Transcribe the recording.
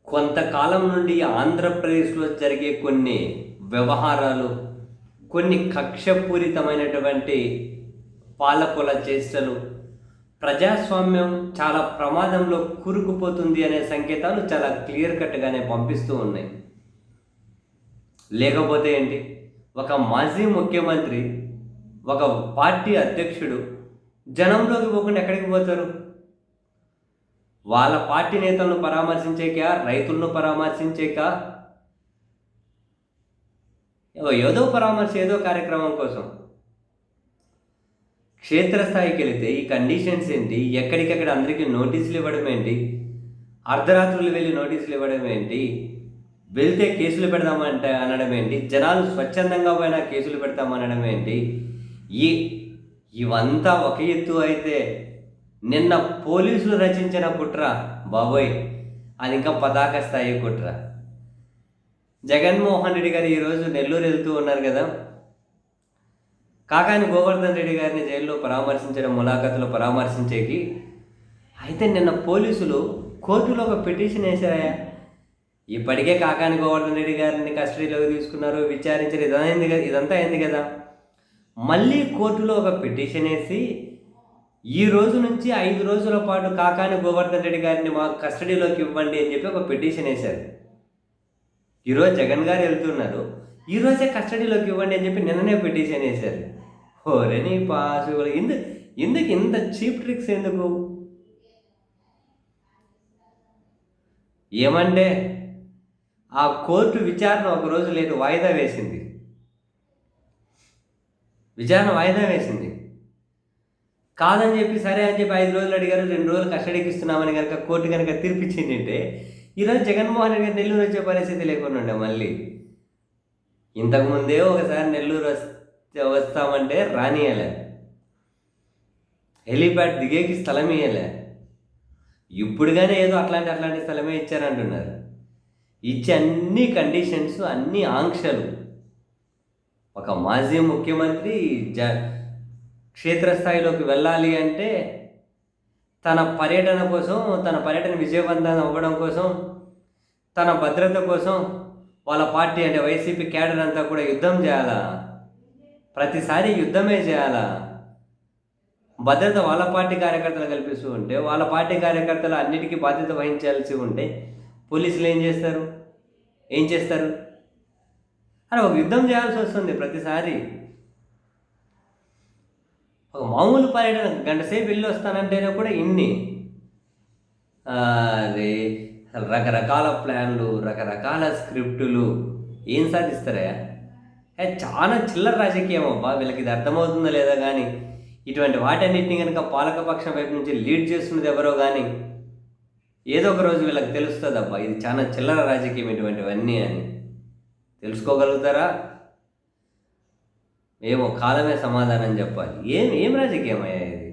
కొంతకాలం నుండి ఆంధ్రప్రదేశ్‌లో జరిగే కొన్ని వ్యవహారాలు, కొన్ని కక్షపూరితమైనటువంటి పాలకుల చేష్టలు, ప్రజాస్వామ్యం చాలా ప్రమాదంలో కూరుకుపోతుంది అనే సంకేతాలు చాలా క్లియర్ కట్‌గానే పంపిస్తూ ఉన్నాయి. లేకపోతే ఏంటి? ఒక మాజీ ముఖ్యమంత్రి, ఒక పార్టీ అధ్యక్షుడు జనంలోకి పోకుండా ఎక్కడికి పోతారు? వాళ్ళ పార్టీ నేతలను పరామర్శించేకా, రైతులను పరామర్శించేకా, ఏదో పరామర్శ, ఏదో కార్యక్రమం కోసం. క్షేత్రస్థాయికెళితే ఈ కండిషన్స్ ఏంటి? ఎక్కడికెక్కడ అందరికీ నోటీసులు ఇవ్వడం ఏంటి? అర్ధరాత్రులు వెళ్ళి నోటీసులు ఇవ్వడం ఏంటి? వెళ్తే కేసులు పెడదామంటే అనడం ఏంటి? జనాలు స్వచ్ఛందంగా పోయినా కేసులు పెడతామనడం ఏంటి? ఈ ఇవంతా ఒక ఎత్తు అయితే, నిన్న పోలీసులు రచించిన కుట్ర, బాబోయ్, అది ఇంకా పతాక స్థాయి కుట్ర. జగన్మోహన్ రెడ్డి గారు ఈరోజు నెల్లూరు వెళ్తూ ఉన్నారు కదా. కాకాని గోవర్ధన్ రెడ్డి గారిని జైల్లో పరామర్శించడం, ములాఖతులో పరామర్శించేకి. అయితే నిన్న పోలీసులు కోర్టులో ఒక పిటిషన్ వేశారా? ఇప్పటికే కాకాని గోవర్ధన్ రెడ్డి గారిని కస్టడీలోకి తీసుకున్నారు, విచారించారు, ఇదంతా అయింది కదా. మళ్ళీ కోర్టులో ఒక పిటిషన్ వేసి ఈ రోజు నుంచి 5 రోజుల పాటు కాకాని గోవర్ధన్ రెడ్డి గారిని మా కస్టడీలోకి ఇవ్వండి అని చెప్పి ఒక పిటిషన్ వేశారు. ఈరోజు జగన్ గారు వెళ్తున్నారు, ఈరోజే కస్టడీలోకి ఇవ్వండి అని చెప్పి నిన్ననే పిటిషన్ వేశారు. ఓరే నీ పాసులు! ఎందుకు ఇంత చీప్ ట్రిక్స్ ఎందుకు? ఏమంటే ఆ కోర్టు విచారణ ఒకరోజు లేదు, వాయిదా వేసింది. విచారణ వాయిదా వేసింది. కాదని చెప్పి సరే అని చెప్పి 5 రోజులు అడిగారు, 2 రోజులు కస్టడీకి ఇస్తున్నామని కనుక కోర్టు కనుక తీర్పిచ్చిందంటే ఈరోజు జగన్మోహన్ రెడ్డి గారు నెల్లూరు వచ్చే పరిస్థితి లేకుండా ఉండే. మళ్ళీ ఇంతకుముందే ఒకసారి నెల్లూరు వస్తామంటే రానియలే, హెలీప్యాడ్ దిగేకి స్థలం ఇయ్యలే. ఇప్పుడుగానే ఏదో అట్లాంటి స్థలమే ఇచ్చారంటున్నారు. ఇచ్చే అన్ని కండిషన్స్, అన్ని ఆంక్షలు. ఒక మాజీ ముఖ్యమంత్రి క్షేత్రస్థాయిలోకి వెళ్ళాలి అంటే తన పర్యటన కోసం, తన పర్యటన విజయవంతం అవ్వడం కోసం, తన భద్రత కోసం వాళ్ళ పార్టీ అంటే వైసీపీ క్యాడర్ అంతా కూడా యుద్ధం చేయాలా? ప్రతిసారి యుద్ధమే చేయాలా? భద్రత వాళ్ళ పార్టీ కార్యకర్తలు కల్పిస్తూ ఉంటే, వాళ్ళ పార్టీ కార్యకర్తలు అన్నిటికీ బాధ్యత వహించాల్సి ఉంటే పోలీసులు ఏం చేస్తారు? అరే ఒక యుద్ధం చేయాల్సి వస్తుంది ప్రతిసారి. ఒక మామూలు పర్యటన గంట సేపు వెళ్ళి వస్తానంటేనే కూడా ఇన్ని అదే రకరకాల ప్లాన్లు, రకరకాల స్క్రిప్టులు. ఏం సాధిస్తారా? చాలా చిల్లర రాజకీయం అబ్బా. వీళ్ళకి ఇది అర్థమవుతుందో లేదా కానీ, ఇటువంటి వాటన్నిటిని కనుక పాలకపక్షం వైపు నుంచి లీడ్ చేస్తున్నది ఎవరో కానీ ఏదో ఒక రోజు వీళ్ళకి తెలుస్తుంది అబ్బా, ఇది చాలా చిల్లర రాజకీయం ఇటువంటివన్నీ అని. తెలుసుకోగలుగుతారా? ఏమో కాలమే సమాధానం చెప్పాలి. ఏం రాజకీయం అయ్యా ఇది?